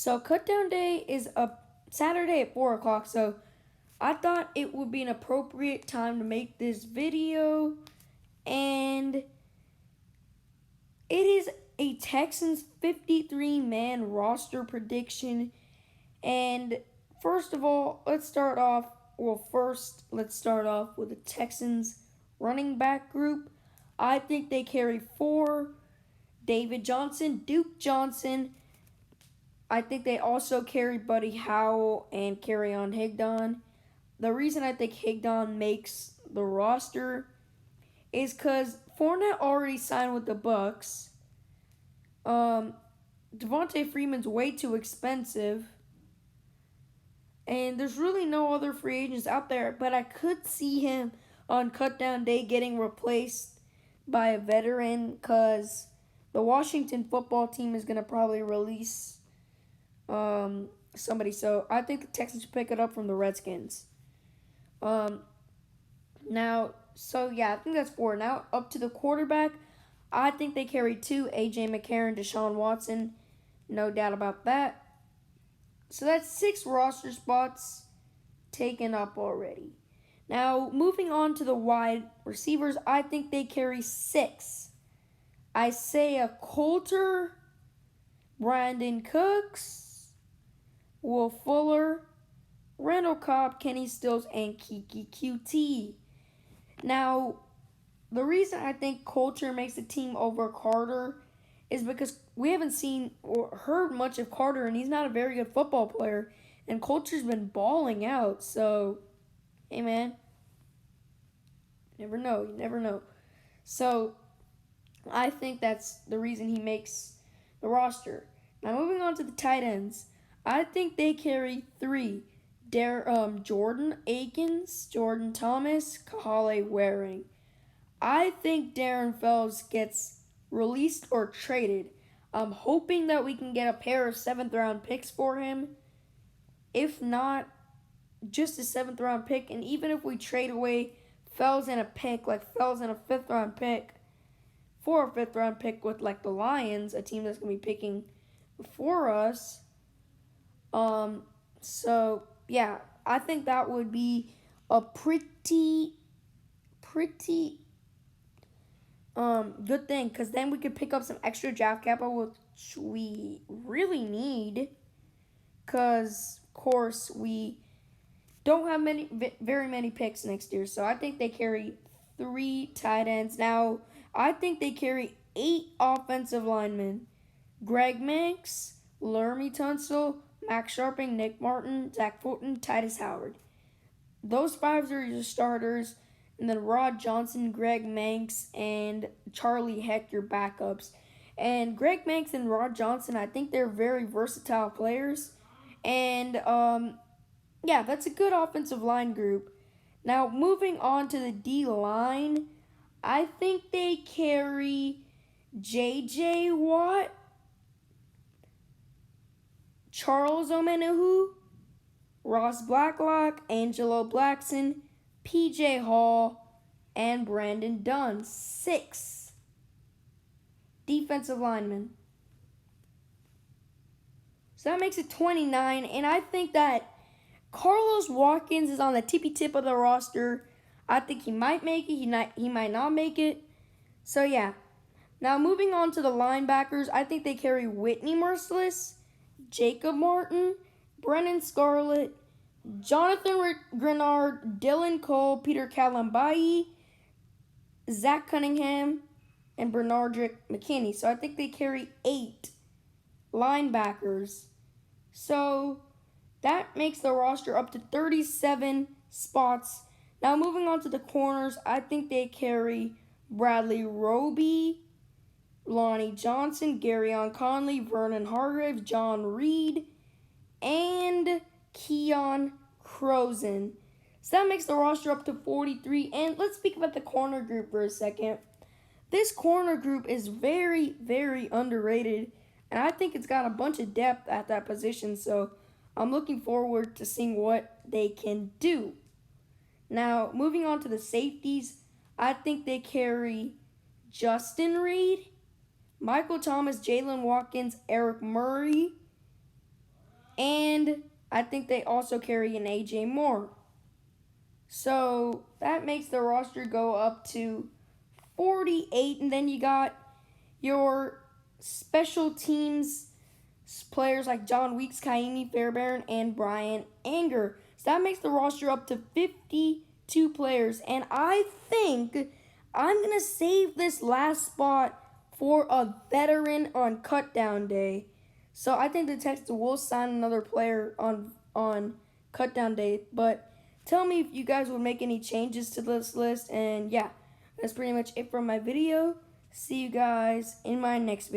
So cutdown day is a Saturday at 4 o'clock. So I thought it would be an appropriate time to make this video. And it is a Texans 53-man roster prediction. And first of all, let's start off with the Texans running back group. I think they carry 4. David Johnson, Duke Johnson. I think they also carry Buddy Howell and Kerryon Higdon. The reason I think Higdon makes the roster is because Fournette already signed with the Bucks. Devontae Freeman's way too expensive. And there's really no other free agents out there, but I could see him on cutdown day getting replaced by a veteran because the Washington football team is going to probably release somebody. So I think the Texans should pick it up from the Redskins. I think that's 4. Now up to the quarterback. I think they carry 2, A.J. McCarron, Deshaun Watson. No doubt about that. So that's 6 roster spots taken up already. Now, moving on to the wide receivers, I think they carry 6. Isaiah Coulter, Brandon Cooks, Will Fuller, Randall Cobb, Kenny Stills, and Kiki QT. Now, the reason I think Coulter makes the team over Carter is because we haven't seen or heard much of Carter, and he's not a very good football player, and Coulter's been balling out. So, hey man, you never know. So, I think that's the reason he makes the roster. Now, moving on to the tight ends, I think they carry 3. Jordan Akins, Jordan Thomas, Kahale Waring. I think Darren Fells gets released or traded. I'm hoping that we can get a pair of 7th round picks for him. If not, just a 7th round pick. And even if we trade away Fells and a pick, like Fells and a 5th round pick, for a 5th round pick with like the Lions, a team that's going to be picking before us. Yeah, I think that would be a pretty good thing, because then we could pick up some extra draft capital, which we really need, because of course we don't have very many picks next year. So I think they carry 3 tight ends. Now I think they carry 8 offensive linemen: Greg Manx, Lermy Tunsil, Max Sharping, Nick Martin, Zach Fulton, Titus Howard. Those 5 are your starters. And then Rod Johnson, Greg Manx, and Charlie Heck, your backups. And Greg Manx and Rod Johnson, I think they're very versatile players. And, that's a good offensive line group. Now, moving on to the D-line, I think they carry J.J. Watt, Charles Omenihu, Ross Blacklock, Angelo Blackson, P.J. Hall, and Brandon Dunn. 6 defensive linemen. So that makes it 29, and I think that Carlos Watkins is on the tippy tip of the roster. I think he might make it, he might not make it. So yeah. Now moving on to the linebackers, I think they carry Whitney Merciless, Jacob Martin, Brennan Scarlett, Jonathan Grenard, Dylan Cole, Peter Kalambayi, Zach Cunningham, and Bernardrick McKinney. So I think they carry 8 linebackers. So that makes the roster up to 37 spots. Now moving on to the corners, I think they carry Bradley Roby, Lonnie Johnson, Garyon Conley, Vernon Hargraves, John Reed, and Keon Crozen. So that makes the roster up to 43. And let's speak about the corner group for a second. This corner group is very, very underrated, and I think it's got a bunch of depth at that position. So I'm looking forward to seeing what they can do. Now, moving on to the safeties, I think they carry Justin Reed, Michael Thomas, Jalen Watkins, Eric Murray, And I think they also carry an AJ Moore. So that makes the roster go up to 48. And then you got your special teams players like John Weeks, Kaimi Fairbairn, and Brian Anger. So that makes the roster up to 52 players. And I think I'm going to save this last spot for a veteran on cutdown day. So I think the Texans will sign another player on cutdown day. But tell me if you guys would make any changes to this list. And yeah, that's pretty much it from my video. See you guys in my next video.